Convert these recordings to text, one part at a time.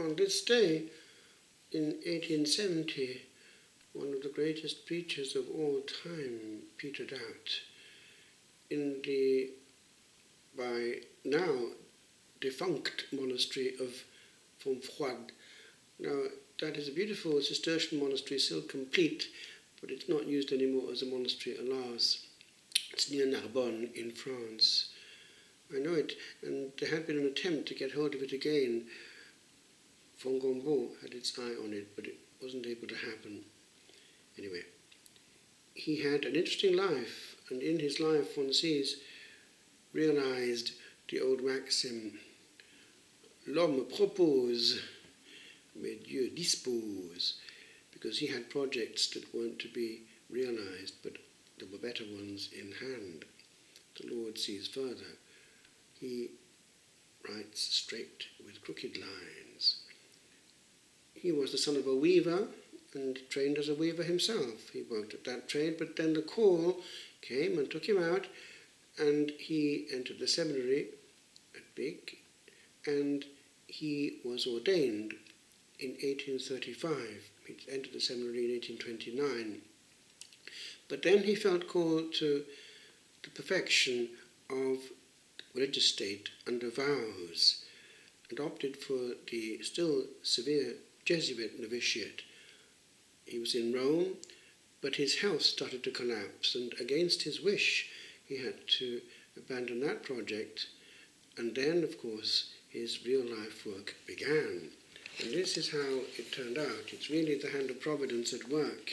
on this day in 1870, one of the greatest preachers of all time petered out in the by now defunct monastery of Fontfroide. Now, that is a beautiful Cistercian monastery, still complete, but it's not used anymore as a monastery, alas. It's near Narbonne in France. I know it, and there had been an attempt to get hold of it again. Fongombo had its eye on it, but it wasn't able to happen. Anyway, he had an interesting life, and in his life one sees realized the old maxim, l'homme propose, mais Dieu dispose, because he had projects that weren't to be realized, but there were better ones in hand. The Lord sees further. He writes straight with crooked lines. He was the son of a weaver and trained as a weaver himself. He worked at that trade, but then the call came and took him out, and he entered the seminary at Bic, and he was ordained in 1835. He entered the seminary in 1829. But then he felt called to the perfection of religious state under vows, and opted for the still severe Jesuit novitiate. He was in Rome, but his health started to collapse, and against his wish he had to abandon that project, and then, of course, his real-life work began. And this is how it turned out. It's really the hand of providence at work.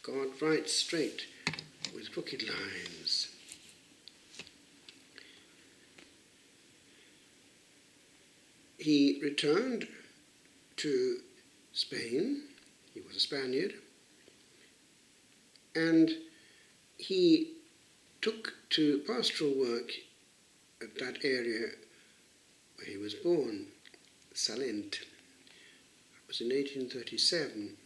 God writes straight with crooked lines. He returned to Spain. He was a Spaniard. And he took to pastoral work at that area where he was born, Salent. It was in 1837.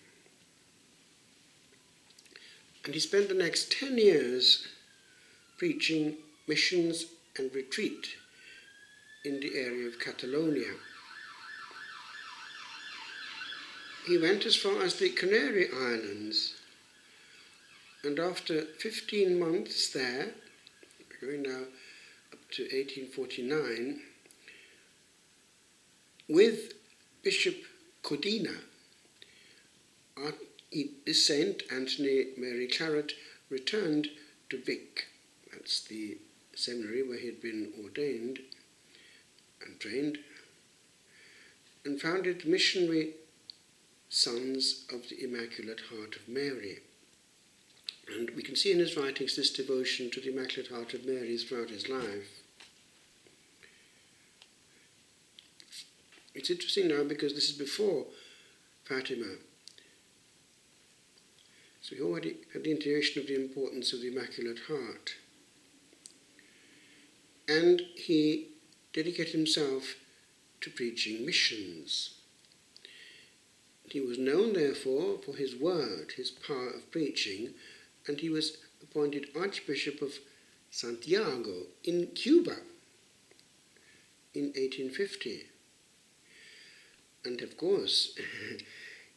And he spent the next 10 years preaching missions and retreat in the area of Catalonia. He went as far as the Canary Islands, and after 15 months there, we're going now up to 1849, with Bishop Codina, St Anthony Mary Claret returned to Vic. That's the seminary where he had been ordained and trained, and founded the missionary Sons of the Immaculate Heart of Mary. And we can see in his writings this devotion to the Immaculate Heart of Mary throughout his life. It's interesting now because this is before Fatima. So he already had the intuition of the importance of the Immaculate Heart. And he dedicated himself to preaching missions. He was known, therefore, for his word, his power of preaching, and he was appointed Archbishop of Santiago in Cuba in 1850. And of course,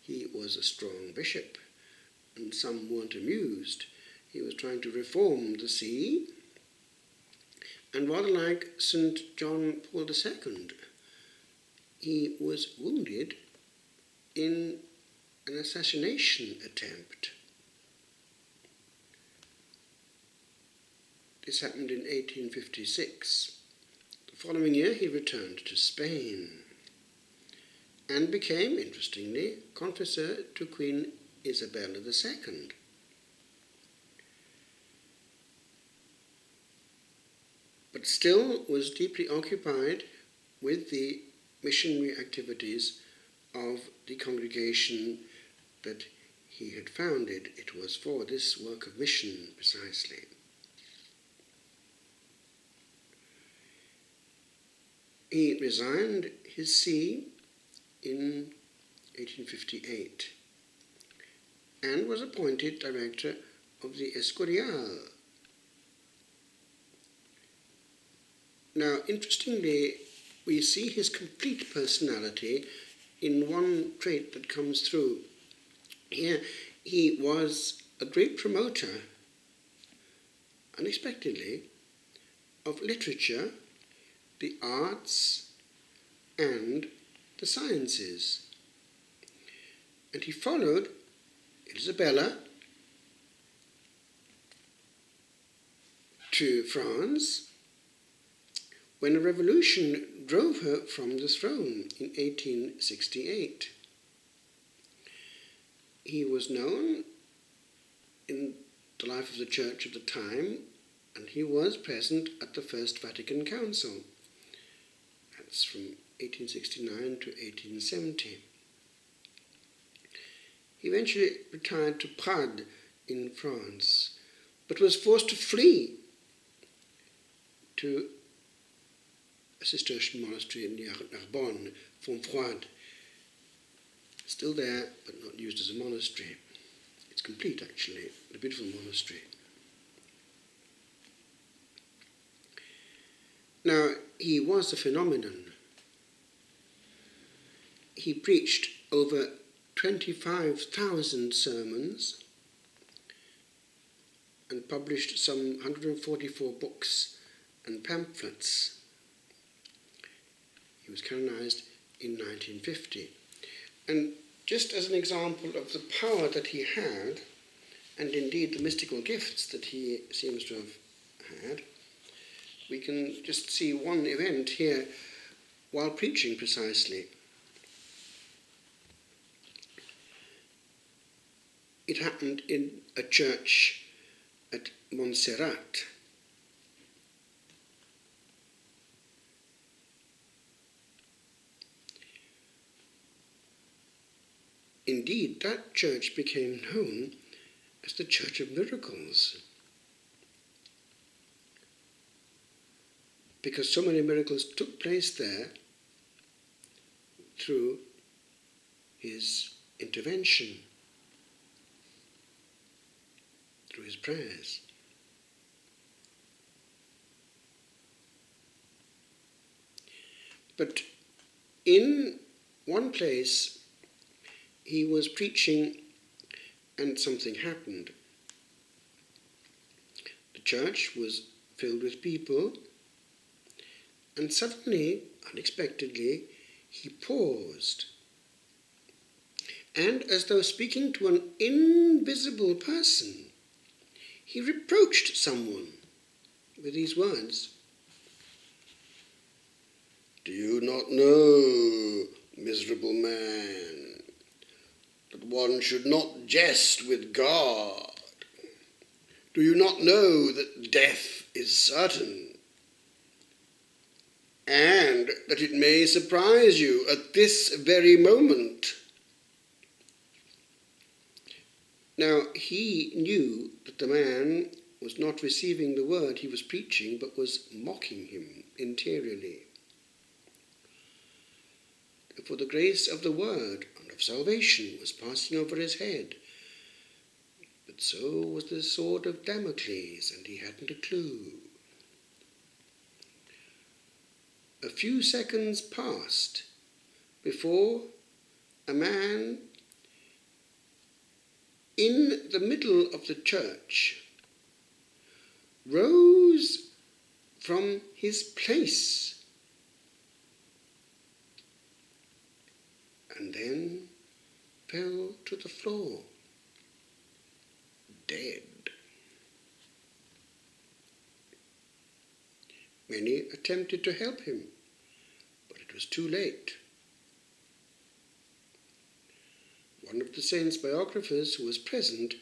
he was a strong bishop, and some weren't amused. He was trying to reform the see, and rather like St. John Paul II, he was wounded in an assassination attempt. This happened in 1856. The following year he returned to Spain and became, interestingly, confessor to Queen Isabella II. But still was deeply occupied with the missionary activities of the congregation that he had founded. It was for this work of mission precisely. He resigned his see in 1858 and was appointed director of the Escorial. Now, interestingly, we see his complete personality in one trait that comes through. Here, he was a great promoter, unexpectedly, of literature, the arts, and the sciences. And he followed Isabella to France when a revolution drove her from the throne in 1868. He was known in the life of the Church of the time, and he was present at the First Vatican Council. That's from 1869 to 1870. He eventually retired to Prades in France, but was forced to flee to a Cistercian monastery near Narbonne, Fontfroide. Still there, but not used as a monastery. It's complete, actually, a beautiful monastery. Now, he was a phenomenon. He preached over 25,000 sermons and published some 144 books and pamphlets. He was canonized in 1950. And just as an example of the power that he had, and indeed the mystical gifts that he seems to have had, we can just see one event here while preaching precisely. It happened in a church at Montserrat. Indeed, that church became known as the Church of Miracles, because so many miracles took place there through his intervention, through his prayers. But in one place, he was preaching and something happened. The church was filled with people, and suddenly, unexpectedly, he paused. And as though speaking to an invisible person, he reproached someone with these words: "Do you not know, miserable man, that one should not jest with God? Do you not know that death is certain, and that it may surprise you at this very moment?" Now, he knew that the man was not receiving the word he was preaching, but was mocking him interiorly. For the grace of the word and of salvation was passing over his head. But so was the sword of Damocles, and he hadn't a clue. A few seconds passed before a man in the middle of the church rose from his place and then fell to the floor, dead. Many attempted to help him, but it was too late. One of the saint's biographers who was present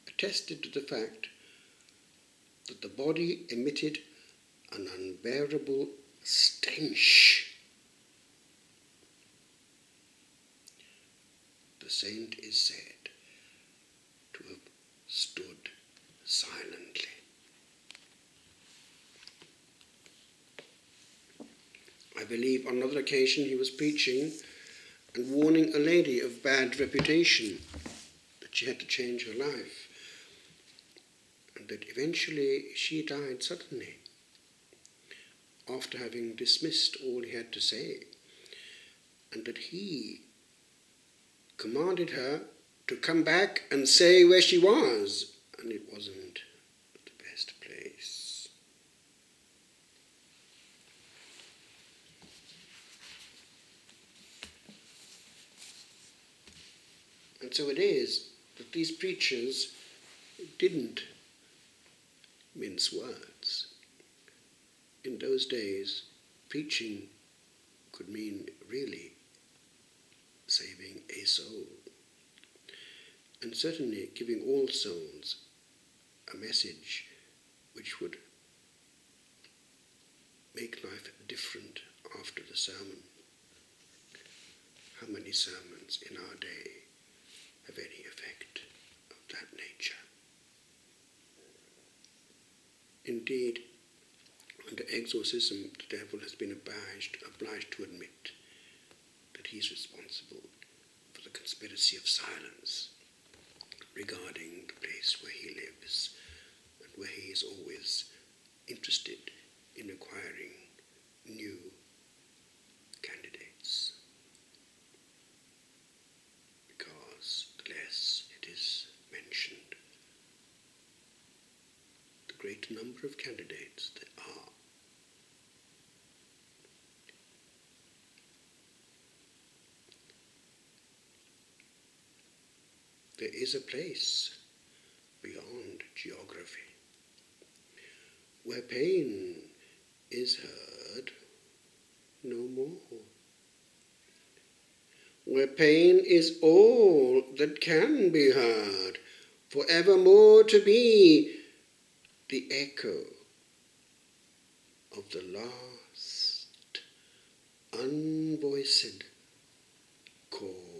attested to the fact that the body emitted an unbearable stench. The saint is said to have stood silently. I believe on another occasion he was preaching and warning a lady of bad reputation, that she had to change her life, and that eventually she died suddenly. after having dismissed all he had to say, and that he commanded her to come back and say where she was, and it wasn't the best place. And so it is that these preachers didn't mince words. In those days, preaching could mean really saving a soul, and certainly giving all souls a message which would make life different after the sermon. How many sermons in our day have any effect of that nature? Indeed, under exorcism, the devil has been obliged to admit that he's responsible for the conspiracy of silence regarding the place where he lives, and where he is always interested in acquiring new candidates. Because the less it is mentioned, the greater number of candidates there are. There is a place beyond geography where pain is heard no more, where pain is all that can be heard, forevermore to be the echo of the last unvoiced call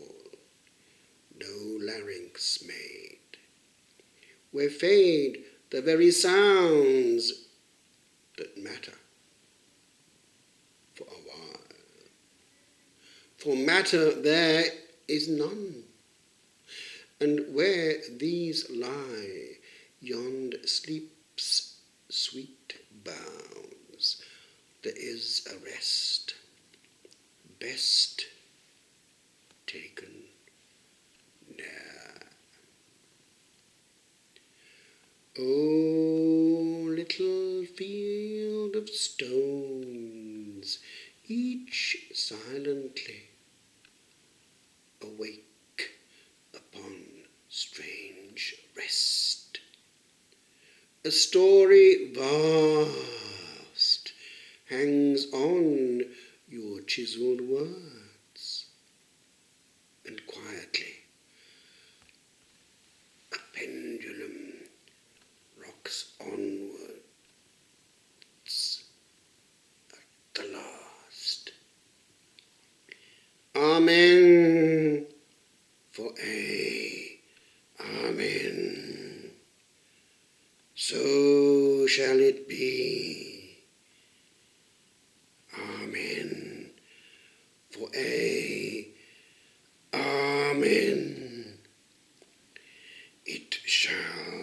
no larynx made, where fade the very sounds that matter for a while. For matter there is none, and where these lie, yond sleep's sweet bounds, there is a rest, best taken ne'er. O little field of stones, each silently awake upon strange rest, a story vast hangs on your chiselled words, and quietly a pendulum rocks onwards at the last. Amen for aye, amen. So shall it be. Amen for aye, amen. It shall